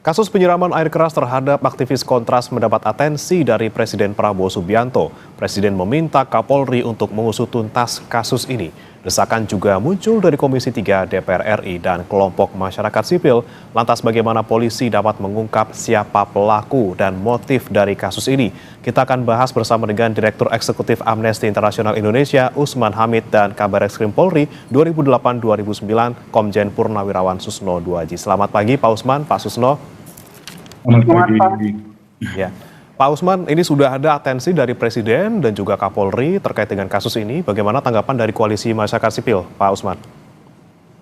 Kasus penyiraman air keras terhadap aktivis Kontras mendapat atensi dari Presiden Prabowo Subianto. Presiden meminta Kapolri untuk mengusut tuntas kasus ini. Desakan juga muncul dari Komisi 3 DPR RI dan kelompok masyarakat sipil. Lantas bagaimana polisi dapat mengungkap siapa pelaku dan motif dari kasus ini? Kita akan bahas bersama dengan Direktur Eksekutif Amnesty International Indonesia, Usman Hamid, dan Kabareskrim Polri 2008-2009, Komjen Purnawirawan Susno Duaji. Selamat pagi Pak Usman, Pak Susno. Selamat pagi. Ya. Pak Usman, ini sudah ada atensi dari Presiden dan juga Kapolri terkait dengan kasus ini. Bagaimana tanggapan dari Koalisi Masyarakat Sipil, Pak Usman?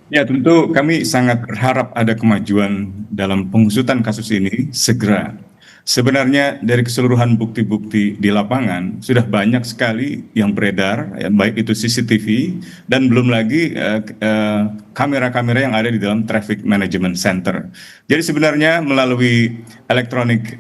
Ya, tentu kami sangat berharap ada kemajuan dalam pengusutan kasus ini segera. Sebenarnya dari keseluruhan bukti-bukti di lapangan sudah banyak sekali yang beredar, ya, baik itu CCTV dan belum lagi kamera-kamera yang ada di dalam Traffic Management Center. Jadi sebenarnya melalui elektronik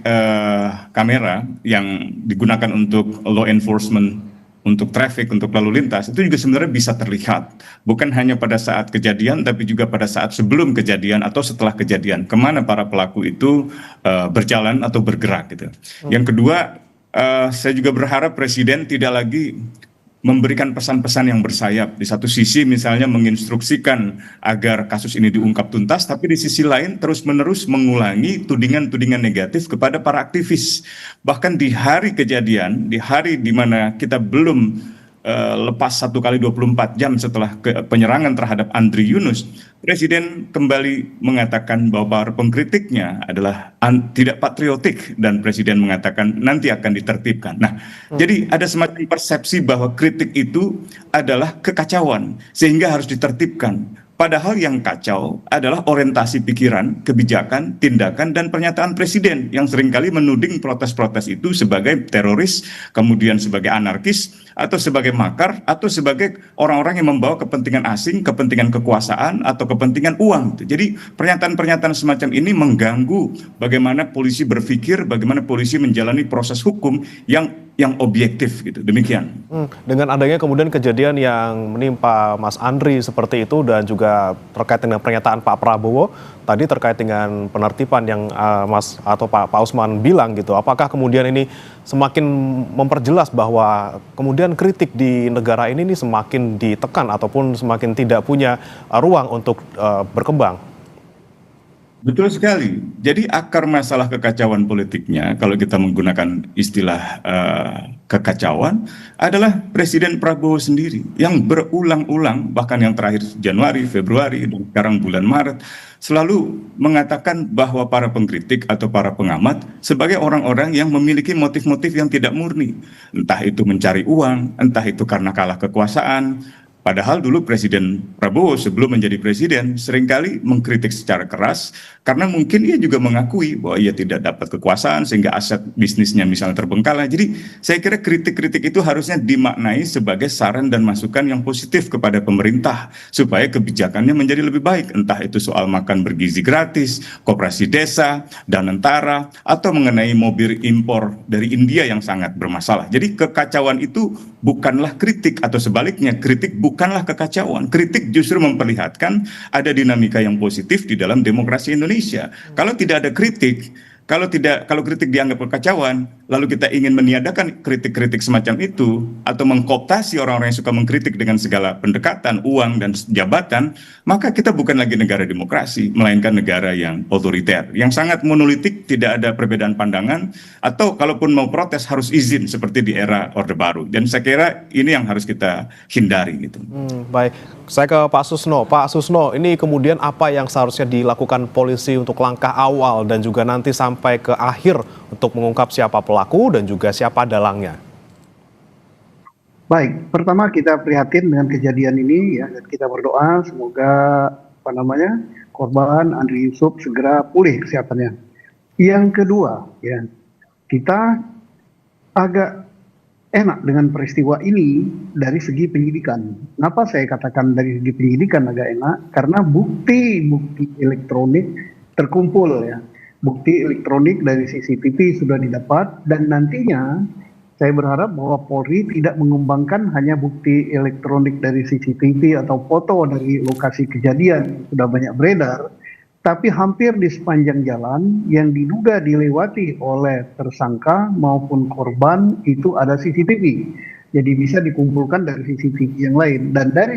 kamera yang digunakan untuk law enforcement, untuk traffic, untuk lalu lintas, itu juga sebenarnya bisa terlihat. Bukan hanya pada saat kejadian, tapi juga pada saat sebelum kejadian atau setelah kejadian. Kemana para pelaku itu berjalan atau bergerak gitu. Yang kedua, saya juga berharap Presiden tidak lagi memberikan pesan-pesan yang bersayap. Di satu sisi misalnya menginstruksikan agar kasus ini diungkap tuntas, tapi di sisi lain terus-menerus mengulangi tudingan-tudingan negatif kepada para aktivis. Bahkan di hari kejadian, di hari di mana kita belum lepas 1 kali 24 jam setelah penyerangan terhadap Andri Yunus, Presiden kembali mengatakan bahwa para pengkritiknya adalah tidak patriotik dan Presiden mengatakan nanti akan ditertibkan. Nah, jadi ada semacam persepsi bahwa kritik itu adalah kekacauan sehingga harus ditertibkan. Padahal yang kacau adalah orientasi pikiran, kebijakan, tindakan, dan pernyataan Presiden yang seringkali menuding protes-protes itu sebagai teroris, kemudian sebagai anarkis, atau sebagai makar, atau sebagai orang-orang yang membawa kepentingan asing, kepentingan kekuasaan, atau kepentingan uang. Jadi pernyataan-pernyataan semacam ini mengganggu bagaimana polisi berpikir, bagaimana polisi menjalani proses hukum yang objektif gitu. Demikian. Dengan adanya kemudian kejadian yang menimpa Mas Andri seperti itu dan juga terkait dengan pernyataan Pak Prabowo tadi terkait dengan penertiban yang Mas atau Pak Usman bilang gitu, apakah kemudian ini semakin memperjelas bahwa kemudian kritik di negara ini semakin ditekan ataupun semakin tidak punya ruang untuk berkembang? Betul sekali. Jadi akar masalah kekacauan politiknya, kalau kita menggunakan istilah kekacauan, adalah Presiden Prabowo sendiri yang berulang-ulang, bahkan yang terakhir Januari, Februari, dan sekarang bulan Maret, selalu mengatakan bahwa para pengkritik atau para pengamat sebagai orang-orang yang memiliki motif-motif yang tidak murni. Entah itu mencari uang, entah itu karena kalah kekuasaan. Padahal dulu Presiden Prabowo sebelum menjadi presiden seringkali mengkritik secara keras karena mungkin ia juga mengakui bahwa ia tidak dapat kekuasaan sehingga aset bisnisnya misalnya terbengkalai. Jadi saya kira kritik-kritik itu harusnya dimaknai sebagai saran dan masukan yang positif kepada pemerintah supaya kebijakannya menjadi lebih baik. Entah itu soal makan bergizi gratis, koperasi desa, danantara, atau mengenai mobil impor dari India yang sangat bermasalah. Jadi kekacauan itu bukanlah kritik atau sebaliknya kritik bukanlah kekacauan. Kritik justru memperlihatkan ada dinamika yang positif di dalam demokrasi Indonesia. Kalau tidak ada kritik, kalau kritik dianggap kekacauan, lalu kita ingin meniadakan kritik-kritik semacam itu atau mengkooptasi orang-orang yang suka mengkritik dengan segala pendekatan, uang dan jabatan, maka kita bukan lagi negara demokrasi, melainkan negara yang otoriter, yang sangat monolitik, tidak ada perbedaan pandangan, atau kalaupun mau protes harus izin seperti di era Orde Baru. Dan saya kira ini yang harus kita hindari gitu. Baik, saya ke Pak Susno. Pak Susno, ini kemudian apa yang seharusnya dilakukan polisi untuk langkah awal dan juga nanti sampai ke akhir untuk mengungkap siapa pelaku dan juga siapa dalangnya? Baik, pertama kita prihatin dengan kejadian ini ya, dan kita berdoa semoga korban Andri Yusuf segera pulih kesehatannya. Yang kedua ya, kita agak enak dengan peristiwa ini dari segi penyidikan. Kenapa saya katakan dari segi penyidikan agak enak? Karena bukti-bukti elektronik terkumpul ya. Bukti elektronik dari CCTV sudah didapat dan nantinya saya berharap bahwa Polri tidak mengembangkan hanya bukti elektronik dari CCTV atau foto dari lokasi kejadian yang sudah banyak beredar, tapi hampir di sepanjang jalan yang diduga dilewati oleh tersangka maupun korban itu ada CCTV. Jadi bisa dikumpulkan dari CCTV yang lain. Dan dari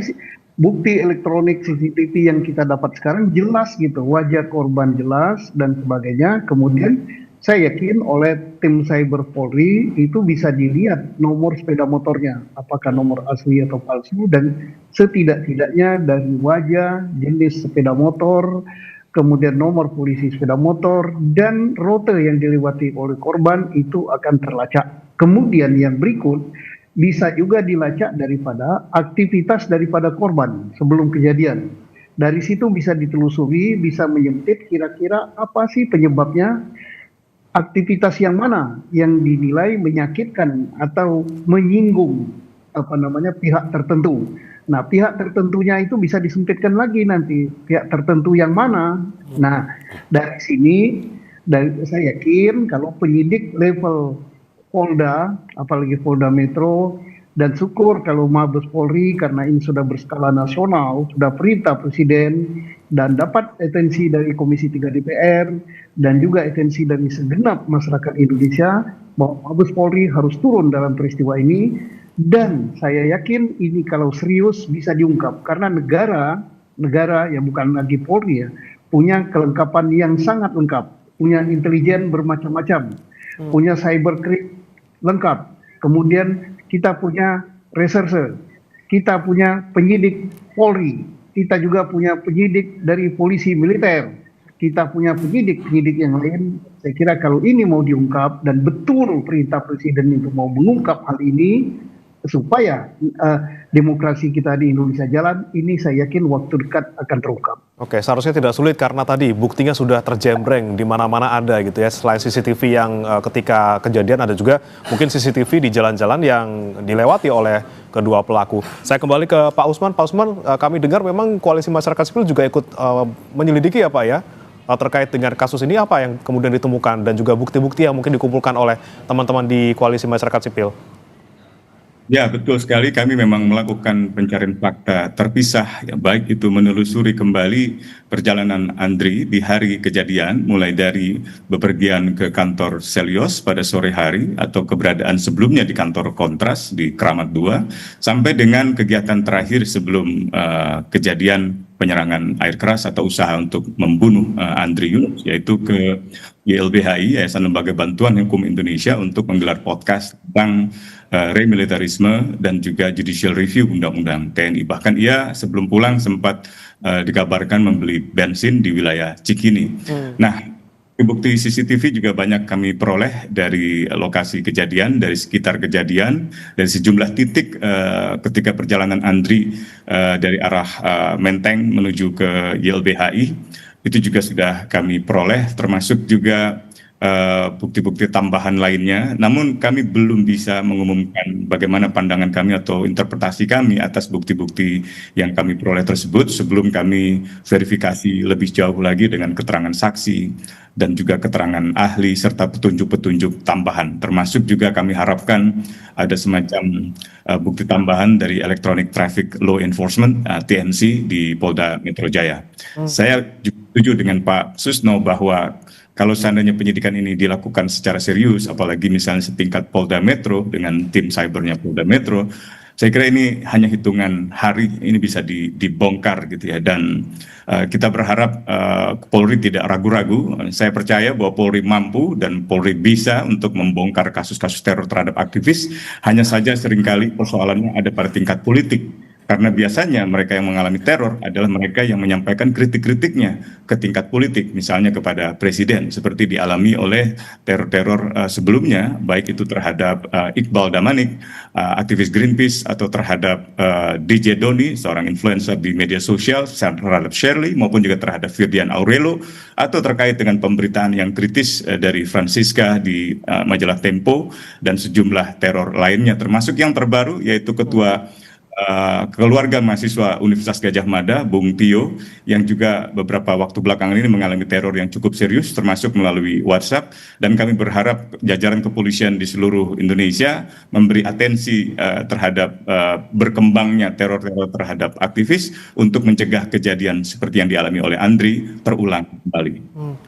bukti elektronik CCTV yang kita dapat sekarang jelas gitu, wajah korban jelas dan sebagainya. Kemudian saya yakin oleh tim Cyber Polri itu bisa dilihat nomor sepeda motornya, apakah nomor asli atau palsu, dan setidak-tidaknya dari wajah, jenis sepeda motor, kemudian nomor polisi sepeda motor, dan rute yang dilewati oleh korban itu akan terlacak. Kemudian yang berikut, bisa juga dilacak daripada aktivitas daripada korban sebelum kejadian. Dari situ bisa ditelusuri, bisa menyempit kira-kira apa sih penyebabnya, aktivitas yang mana yang dinilai menyakitkan atau menyinggung pihak tertentu. Nah, pihak tertentunya itu bisa disempitkan lagi nanti, pihak tertentu yang mana. Nah, dari sini saya yakin kalau penyidik level Polda, apalagi Polda Metro, dan syukur kalau Mabes Polri karena ini sudah berskala nasional, sudah perintah Presiden dan dapat atensi dari Komisi 3 DPR dan juga atensi dari segenap masyarakat Indonesia bahwa Mabes Polri harus turun dalam peristiwa ini, dan saya yakin ini kalau serius bisa diungkap karena negara yang bukan lagi Polri ya, punya kelengkapan yang sangat lengkap, punya intelijen bermacam-macam, punya cybercrime lengkap, kemudian kita punya reserse, kita punya penyidik Polri, kita juga punya penyidik dari polisi militer, kita punya penyidik yang lain. Saya kira kalau ini mau diungkap dan betul perintah Presiden itu mau mengungkap hal ini supaya demokrasi kita di Indonesia jalan, ini saya yakin waktu dekat akan terungkap. Oke, seharusnya tidak sulit karena tadi buktinya sudah terjembreng di mana-mana ada gitu ya. Selain CCTV yang ketika kejadian ada juga mungkin CCTV di jalan-jalan yang dilewati oleh kedua pelaku. Saya kembali ke Pak Usman. Pak Usman, kami dengar memang Koalisi Masyarakat Sipil juga ikut menyelidiki ya Pak ya, terkait dengan kasus ini, apa yang kemudian ditemukan dan juga bukti-bukti yang mungkin dikumpulkan oleh teman-teman di Koalisi Masyarakat Sipil. Ya, betul sekali. Kami memang melakukan pencarian fakta terpisah, ya, baik itu menelusuri kembali perjalanan Andri di hari kejadian, mulai dari bepergian ke kantor Selios pada sore hari atau keberadaan sebelumnya di kantor Kontras di Kramat 2, sampai dengan kegiatan terakhir sebelum kejadian penyerangan air keras atau usaha untuk membunuh Andri Yunus, yaitu ke YLBHI, Yayasan Lembaga Bantuan Hukum Indonesia, untuk menggelar podcast tentang remilitarisme dan juga judicial review Undang-Undang TNI. Bahkan ia sebelum pulang sempat dikabarkan membeli bensin di wilayah Cikini. Nah, bukti CCTV juga banyak kami peroleh dari lokasi kejadian, dari sekitar kejadian, dari sejumlah titik ketika perjalanan Andri dari arah Menteng menuju ke YLBHI. Itu juga sudah kami peroleh, termasuk juga bukti-bukti tambahan lainnya. Namun kami belum bisa mengumumkan bagaimana pandangan kami atau interpretasi kami atas bukti-bukti yang kami peroleh tersebut sebelum kami verifikasi lebih jauh lagi dengan keterangan saksi dan juga keterangan ahli serta petunjuk-petunjuk tambahan. Termasuk juga kami harapkan ada semacam bukti tambahan dari Electronic Traffic Law Enforcement TNC di Polda Metro Jaya. Saya setuju dengan Pak Susno bahwa kalau seandainya penyidikan ini dilakukan secara serius, apalagi misalnya setingkat Polda Metro dengan tim cybernya Polda Metro, saya kira ini hanya hitungan hari ini bisa dibongkar gitu ya. Dan kita berharap Polri tidak ragu-ragu. Saya percaya bahwa Polri mampu dan Polri bisa untuk membongkar kasus-kasus teror terhadap aktivis. Hanya saja seringkali persoalannya ada pada tingkat politik. Karena biasanya mereka yang mengalami teror adalah mereka yang menyampaikan kritik-kritiknya ke tingkat politik, misalnya kepada presiden, seperti dialami oleh teror-teror sebelumnya, baik itu terhadap Iqbal Damanik, aktivis Greenpeace, atau terhadap DJ Doni, seorang influencer di media sosial, terhadap Shirley, maupun juga terhadap Firdian Aurelo, atau terkait dengan pemberitaan yang kritis dari Francisca di majalah Tempo, dan sejumlah teror lainnya, termasuk yang terbaru, yaitu Ketua keluarga mahasiswa Universitas Gadjah Mada, Bung Tio, yang juga beberapa waktu belakangan ini mengalami teror yang cukup serius, termasuk melalui WhatsApp. Dan kami berharap jajaran kepolisian di seluruh Indonesia memberi atensi terhadap berkembangnya teror-teror terhadap aktivis untuk mencegah kejadian seperti yang dialami oleh Andri terulang kembali.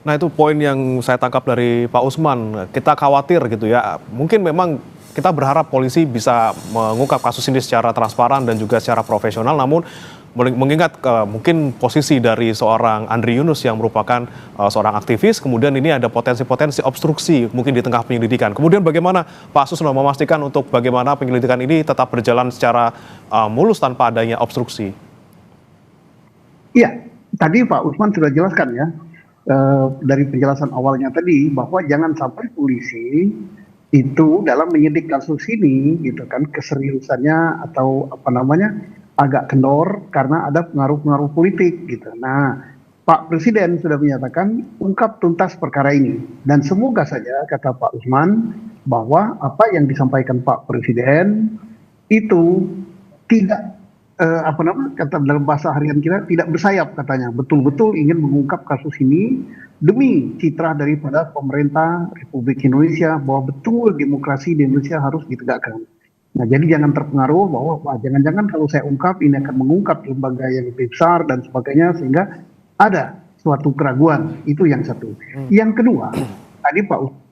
Nah, itu poin yang saya tangkap dari Pak Usman. Kita khawatir gitu ya. Mungkin memang kita berharap polisi bisa mengungkap kasus ini secara transparan dan juga secara profesional. Namun mengingat mungkin posisi dari seorang Andri Yunus yang merupakan seorang aktivis, kemudian ini ada potensi-potensi obstruksi mungkin di tengah penyelidikan. Kemudian bagaimana Pak Susno memastikan untuk bagaimana penyelidikan ini tetap berjalan secara mulus tanpa adanya obstruksi? Iya, tadi Pak Usman sudah jelaskan ya, dari penjelasan awalnya tadi bahwa jangan sampai polisi itu dalam menyidik kasus ini gitu kan keseriusannya atau apa namanya agak kendor karena ada pengaruh-pengaruh politik gitu. Nah, Pak Presiden sudah menyatakan ungkap tuntas perkara ini dan semoga saja kata Pak Usman bahwa apa yang disampaikan Pak Presiden itu tidak apa namanya kata dalam bahasa harian kita tidak bersayap katanya, betul-betul ingin mengungkap kasus ini demi citra daripada pemerintah Republik Indonesia bahwa betul demokrasi di Indonesia harus ditegakkan. Nah, jadi jangan terpengaruh bahwa wah, jangan-jangan kalau saya ungkap ini akan mengungkap lembaga yang lebih besar dan sebagainya sehingga ada suatu keraguan. Itu yang satu. Yang kedua, tadi Pak Usman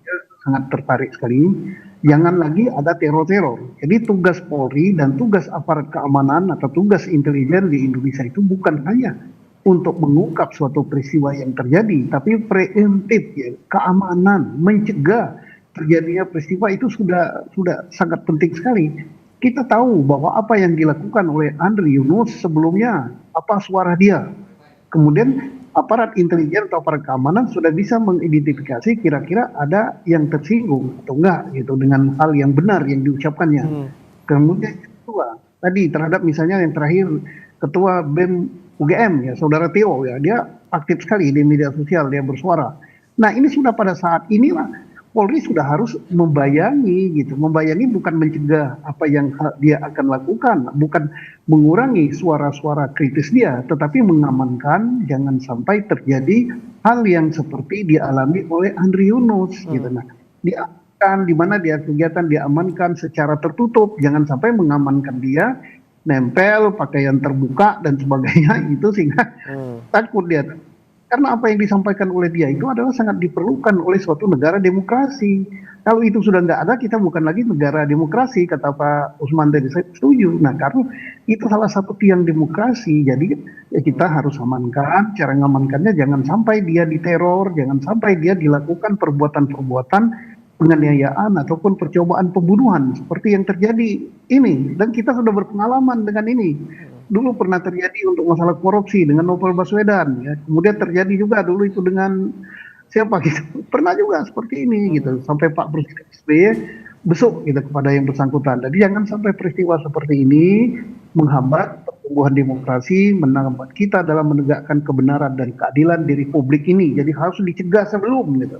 sangat tertarik sekali. Jangan lagi ada teror-teror. Jadi tugas Polri dan tugas aparat keamanan atau tugas intelijen di Indonesia itu bukan hanya untuk mengungkap suatu peristiwa yang terjadi, tapi preemptif ya, keamanan, mencegah terjadinya peristiwa itu sudah sangat penting sekali. Kita tahu bahwa apa yang dilakukan oleh Andri Yunus sebelumnya, apa suara dia. Kemudian aparat intelijen atau aparat keamanan sudah bisa mengidentifikasi kira-kira ada yang tersinggung atau enggak gitu dengan hal yang benar yang diucapkannya. Kemudian yang kedua, tadi terhadap misalnya yang terakhir Ketua BEM UGM ya, Saudara Theo ya, dia aktif sekali di media sosial, dia bersuara. Nah, ini sudah pada saat inilah Polri sudah harus membayangi gitu. Membayangi bukan mencegah apa yang dia akan lakukan, bukan mengurangi suara-suara kritis dia, tetapi mengamankan jangan sampai terjadi hal yang seperti dialami oleh Andri Yunus gitu. Nah, diamankan di mana dia kegiatan diamankan secara tertutup, jangan sampai mengamankan dia nempel pakaian terbuka dan sebagainya itu sehingga takut dia. Karena apa yang disampaikan oleh dia itu adalah sangat diperlukan oleh suatu negara demokrasi. Kalau itu sudah nggak ada, kita bukan lagi negara demokrasi, kata Pak Usman tadi, saya setuju. Nah, karena itu salah satu tiang demokrasi, jadi ya kita harus amankan, cara ngamankannya jangan sampai dia diteror, jangan sampai dia dilakukan perbuatan-perbuatan penganiayaan ataupun percobaan pembunuhan, seperti yang terjadi ini. Dan kita sudah berpengalaman dengan ini. Dulu pernah terjadi untuk masalah korupsi dengan Novel Baswedan, ya. Kemudian terjadi juga dulu itu dengan siapa gitu, pernah juga seperti ini gitu, sampai Pak Presiden SBY besuk gitu kepada yang bersangkutan. Jadi jangan sampai peristiwa seperti ini menghambat pertumbuhan demokrasi, menghambat kita dalam menegakkan kebenaran dan keadilan di Republik ini. Jadi harus dicegah sebelum gitu.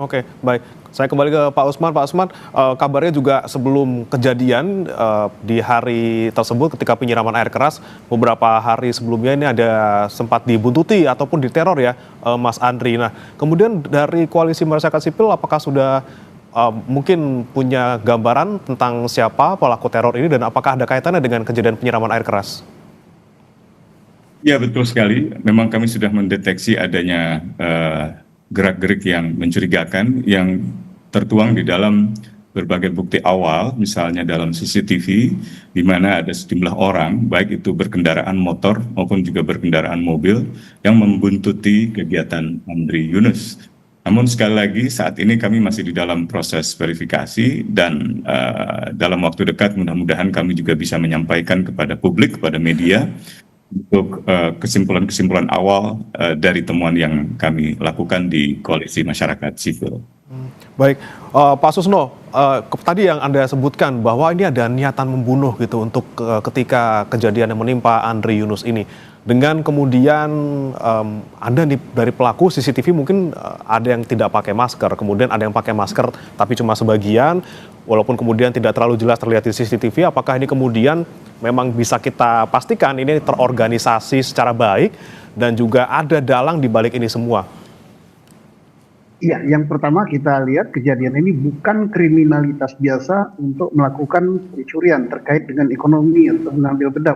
Oke, baik. Saya kembali ke Pak Usman. Pak Usman, kabarnya juga sebelum kejadian di hari tersebut ketika penyiraman air keras, beberapa hari sebelumnya ini ada sempat dibuntuti ataupun diteror ya Mas Andri. Nah, kemudian dari Koalisi Masyarakat Sipil apakah sudah mungkin punya gambaran tentang siapa pelaku teror ini dan apakah ada kaitannya dengan kejadian penyiraman air keras? Ya, betul sekali. Memang kami sudah mendeteksi adanya gerak-gerik yang mencurigakan yang tertuang di dalam berbagai bukti awal, misalnya dalam CCTV, di mana ada sejumlah orang, baik itu berkendaraan motor maupun juga berkendaraan mobil, yang membuntuti kegiatan Andri Yunus. Namun sekali lagi saat ini kami masih di dalam proses verifikasi dan dalam waktu dekat mudah-mudahan kami juga bisa menyampaikan kepada publik, kepada media, untuk kesimpulan-kesimpulan awal dari temuan yang kami lakukan di Koalisi Masyarakat Sipil. Baik, Pak Susno, tadi yang Anda sebutkan bahwa ini ada niatan membunuh gitu untuk ketika kejadian yang menimpa Andri Yunus ini. Dengan kemudian Anda dari pelaku CCTV mungkin ada yang tidak pakai masker, kemudian ada yang pakai masker tapi cuma sebagian, walaupun kemudian tidak terlalu jelas terlihat di CCTV, apakah ini kemudian memang bisa kita pastikan ini terorganisasi secara baik dan juga ada dalang di balik ini semua? Iya, yang pertama kita lihat kejadian ini bukan kriminalitas biasa untuk melakukan pencurian terkait dengan ekonomi atau mengambil benda,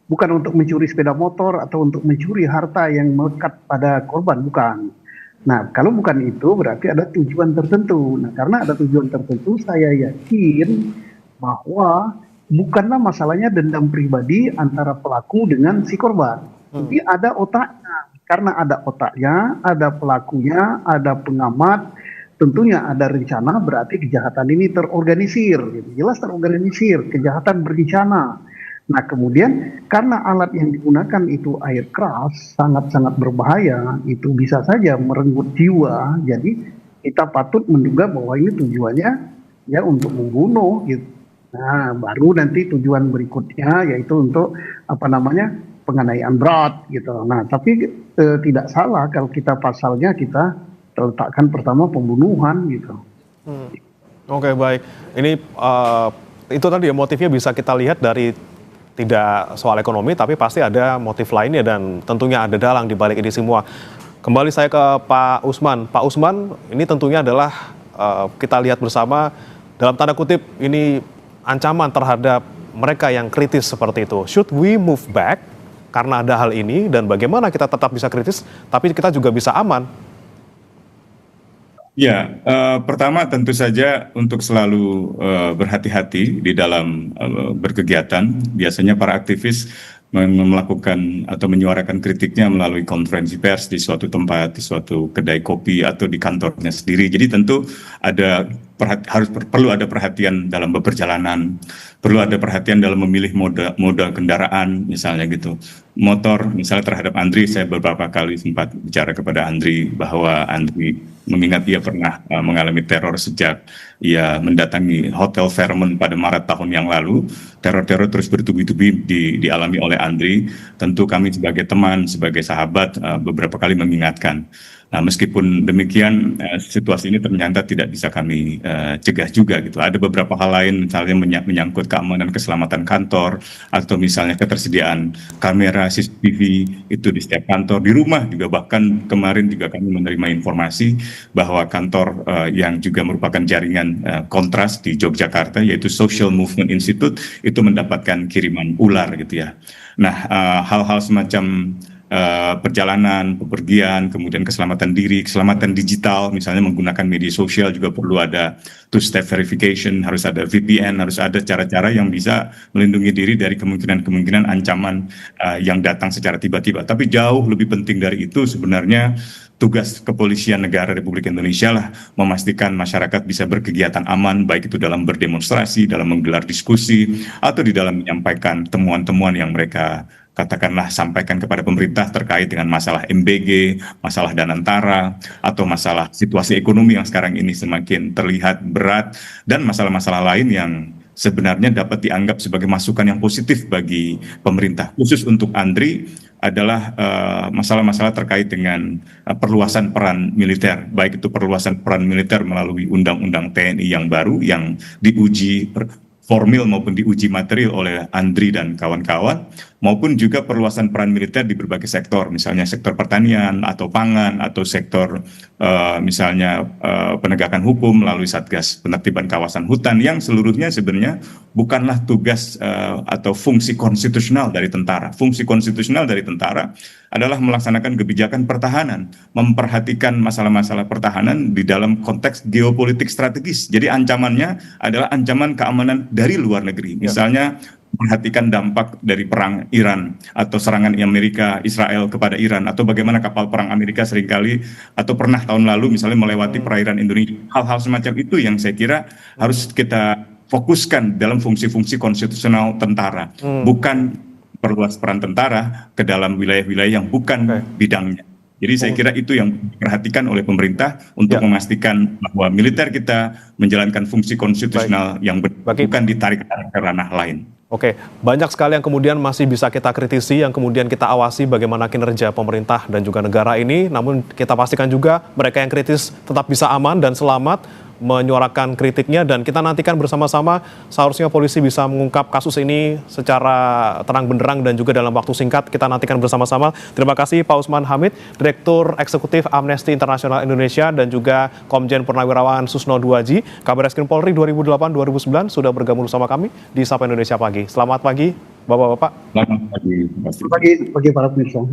bukan untuk mencuri sepeda motor atau untuk mencuri harta yang melekat pada korban, bukan. Nah, kalau bukan itu berarti ada tujuan tertentu. Nah, karena ada tujuan tertentu, saya yakin bahwa bukanlah masalahnya dendam pribadi antara pelaku dengan si korban, tapi ada otaknya. Karena ada otaknya, ada pelakunya, ada pengamat, tentunya ada rencana, berarti kejahatan ini terorganisir. Jelas terorganisir, kejahatan berencana. Nah kemudian karena alat yang digunakan itu air keras, sangat-sangat berbahaya, itu bisa saja merenggut jiwa. Jadi kita patut menduga bahwa ini tujuannya ya untuk membunuh gitu. Nah baru nanti tujuan berikutnya yaitu untuk penganiayaan berat gitu. Nah tapi tidak salah kalau kita pasalnya kita letakkan pertama pembunuhan gitu. Oke, baik. Ini itu tadi ya, motifnya bisa kita lihat dari tidak soal ekonomi, tapi pasti ada motif lainnya dan tentunya ada dalang di balik ini semua. Kembali saya ke Pak Usman. Pak Usman, ini tentunya adalah kita lihat bersama dalam tanda kutip ini ancaman terhadap mereka yang kritis seperti itu. Should we move back karena ada hal ini, dan bagaimana kita tetap bisa kritis tapi kita juga bisa aman? Ya, pertama tentu saja untuk selalu berhati-hati di dalam berkegiatan. Biasanya para aktivis melakukan atau menyuarakan kritiknya melalui konferensi pers di suatu tempat, di suatu kedai kopi atau di kantornya sendiri. Jadi tentu perlu ada perhatian dalam beperjalanan, perlu ada perhatian dalam memilih moda kendaraan misalnya gitu. Motor misalnya terhadap Andri, saya beberapa kali sempat bicara kepada Andri bahwa Andri mengingat ia pernah mengalami teror sejak ia mendatangi Hotel Fairmont pada Maret tahun yang lalu. Teror-teror terus bertubi-tubi dialami oleh Andri. Tentu kami sebagai teman, sebagai sahabat beberapa kali mengingatkan. Nah, meskipun demikian situasi ini ternyata tidak bisa kami cegah juga gitu. Ada beberapa hal lain misalnya menyangkut keamanan keselamatan kantor atau misalnya ketersediaan kamera CCTV itu di setiap kantor, di rumah juga. Bahkan kemarin juga kami menerima informasi bahwa kantor yang juga merupakan jaringan kontras di Yogyakarta yaitu Social Movement Institute itu mendapatkan kiriman ular gitu ya. Nah, hal-hal semacam perjalanan, bepergian, kemudian keselamatan diri, keselamatan digital, misalnya menggunakan media sosial juga perlu ada two-step verification, harus ada VPN, harus ada cara-cara yang bisa melindungi diri dari kemungkinan-kemungkinan ancaman yang datang secara tiba-tiba. Tapi jauh lebih penting dari itu sebenarnya tugas kepolisian negara Republik Indonesia lah memastikan masyarakat bisa berkegiatan aman, baik itu dalam berdemonstrasi, dalam menggelar diskusi, atau di dalam menyampaikan temuan-temuan yang mereka katakanlah sampaikan kepada pemerintah terkait dengan masalah MBG, masalah Danantara, atau masalah situasi ekonomi yang sekarang ini semakin terlihat berat, dan masalah-masalah lain yang sebenarnya dapat dianggap sebagai masukan yang positif bagi pemerintah. Khusus untuk Andri adalah masalah-masalah terkait dengan perluasan peran militer, baik itu perluasan peran militer melalui Undang-Undang TNI yang baru yang diuji formil maupun diuji material oleh Andri dan kawan-kawan, maupun juga perluasan peran militer di berbagai sektor, misalnya sektor pertanian atau pangan atau sektor misalnya penegakan hukum melalui Satgas Penertiban Kawasan Hutan yang seluruhnya sebenarnya bukanlah tugas atau fungsi konstitusional dari tentara. Fungsi konstitusional dari tentara adalah melaksanakan kebijakan pertahanan, memperhatikan masalah-masalah pertahanan di dalam konteks geopolitik strategis. Jadi ancamannya adalah ancaman keamanan dari luar negeri. Misalnya perhatikan dampak dari perang Iran atau serangan Amerika Israel kepada Iran, atau bagaimana kapal perang Amerika seringkali atau pernah tahun lalu misalnya melewati perairan Indonesia. Hal-hal semacam itu yang saya kira harus kita fokuskan dalam fungsi-fungsi konstitusional tentara, bukan perluas peran tentara ke dalam wilayah-wilayah yang bukan bidangnya. Jadi saya kira itu yang diperhatikan oleh pemerintah untuk memastikan bahwa militer kita menjalankan fungsi konstitusional yang bukan ditarik ke ranah lain. Oke, banyak sekali yang kemudian masih bisa kita kritisi, yang kemudian kita awasi bagaimana kinerja pemerintah dan juga negara ini. Namun kita pastikan juga mereka yang kritis tetap bisa aman dan selamat menyuarakan kritiknya, dan kita nantikan bersama-sama seharusnya polisi bisa mengungkap kasus ini secara terang benderang dan juga dalam waktu singkat. Kita nantikan bersama-sama. Terima kasih Pak Usman Hamid, Direktur Eksekutif Amnesty International Indonesia, dan juga Komjen Purnawirawan Susno Duaji, Kabar Eskrim Polri 2008-2009 sudah bergabung bersama kami di Sapa Indonesia Pagi. Selamat pagi, Bapak-bapak. Selamat pagi. Bagi para pemirsa.